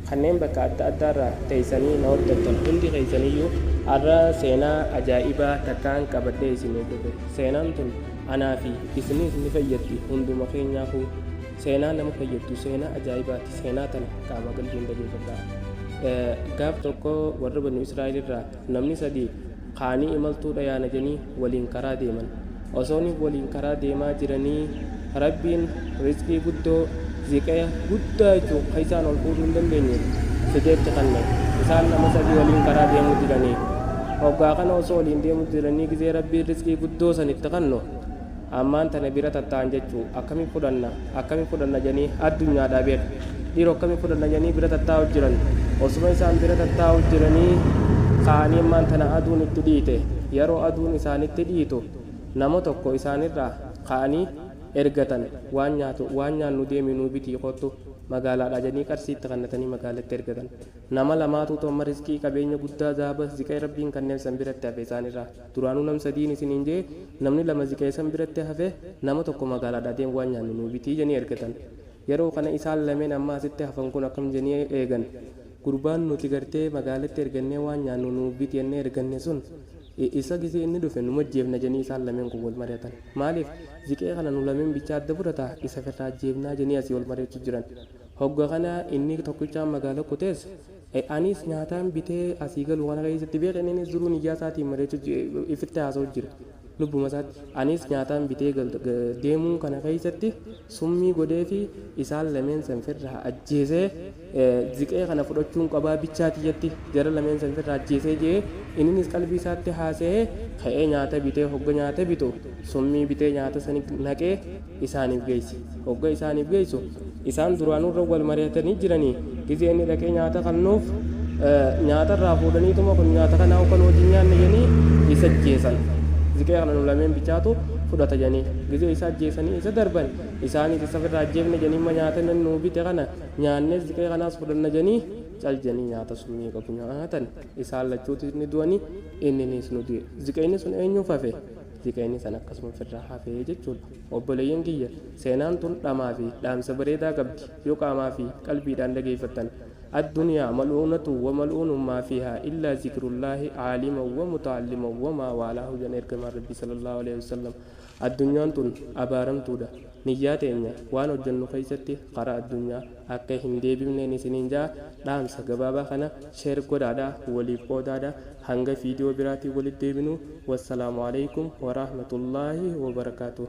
kanneen bakka adda addaarraa teessanii na hordoftan hundi keessaniyyuu har'a seenaa ajaa'ibaa takkaan qabadhee isin eeggate. Seenaan tun anaa fi isinis ni fayyaddi hunduma keenyaafuu. Seenaa nama fayyaddu seenaa ajaa'ibaati. Seenaa tana qaama qalbiin dhageeffadhaa. Gaaf tokko warra Banu Israa'el irraa namni sadii kaanii imaltuudha yaana jedhanii waliin karaa deeman. Osoon waliin karaa deemaa jiranii Rabbiin rizqii guddoo ziqee guddaa jechuun kan isaan ol fuudhuu hin dandeenye fideetti kanne. Isaan nama sadii waliin karaa deemuu jiranii. Hoggaa kana osoo waliin deemuu jiranii gizee Rabbiin rizqii guddoo sanitti kannu ammaan tana bira tatta'an jechuu akkamiin fudhanna jedhanii addunyaadhaa beeku. Dhiiroo akkamiin fudhanna jedhanii bira tattaa'u jiran. Osuma isaan bira tattaa'u jiranii kaanii ammaan tana aduun itti dhiite. Yeroo aduun isaanitti dhiitu nama tokko isaanirraa kaanii ergatan waan nyaannu deemi nuu bitii kottu magaalaadhaa jedhanii qarsiitti kannatanii magaalatti ergatan. Nama lamaatu tomma riskii qabeenya guddaa zaaba ziqee Rabbiin kanneen san biratti hafe isaanirraa. Duraanuu nam sadiin isiniin jee namni lama ziqee san biratti hafe nama tokko magaalaadhaa deemu waan nyaannu nuu bitii jedhanii ergatan. Yeroo kana isaan lameen amma asitti hafan kun akkam jedhanii eegan. Gurbaan nuti gartee magaalatti ergannee waan nyaannu nuu bitii jennee erganne sun isa gisee inni dhufe nu majjeefna jedhanii isaan lameen kun wal mari'atan. Maaliif ziqee kana nu lameen bichaa adda fudhata isa firraa jeefnaa jedhanii asii wal mari'achuu jiran. Hogga kana inni tokkichaan magaala kutees anis nyaataan bitee asii galu waan keessatti beekan innis duruu niyyaa isaatiin mari'achuu ifitti haasa'u jira. Lubbuma isaatti anis nyaataan bitee deemuu kana keessatti summii godhee fi isaan lameen san firraa ajjeesee ziqee kana fudhachuun qabaa bichaatiyyatti jara lameen san firraa ajjeesee jee innis qalbii isaatti haasa'ee ka'ee nyaata bitee hogga nyaata bitu summii bitee nyaata sani naqee isaaniif geessi. Hogga isaaniif geessu isaan duraanurra wal mari'atanii jiranii gizee inni dhaqee nyaata kannuuf nyaata irraa fuudhaniituma kun nyaata kanaa kan wajjin nyaanne jedhanii isa ajjeesan. Ziqee kana nu lameen bichaatu fudhata jedhanii gizee isa ajjeesanii isa darban isaanis isa firraa ajjeefne jedhanii nyaata nu bite kana nyaannee ziqee kanaas fudhanna jedhanii caljanii nyaata summii qabu nyaatan isaan lachuutis ni du'anii inninis nu du'e. Ziqeenni sun eenyuuf hafe? Ziqeenni san akkasuma firraa hafee jechuudha. Obboleeyyan kiyya seenaan tun dhamaa fi dhaamsa bareedaa qabdi yoo qaamaa fi qalbiidhaan dhageeffattan. الدنيا ملعونة وملعون ما فيها إلا ذكر الله عالما ومتعلما وما والاه جنير كما ربي صلى الله عليه وسلم. الدنيا تون أبارم تودا نياتينيا وانو جنو خيستي قراء الدنيا أكي هندي بمنين سنينجا دام سقبابا خنا شير قدادا ولي قدادا هنگا فيديو براتي ولي ديبنو والسلام عليكم ورحمة الله وبركاته.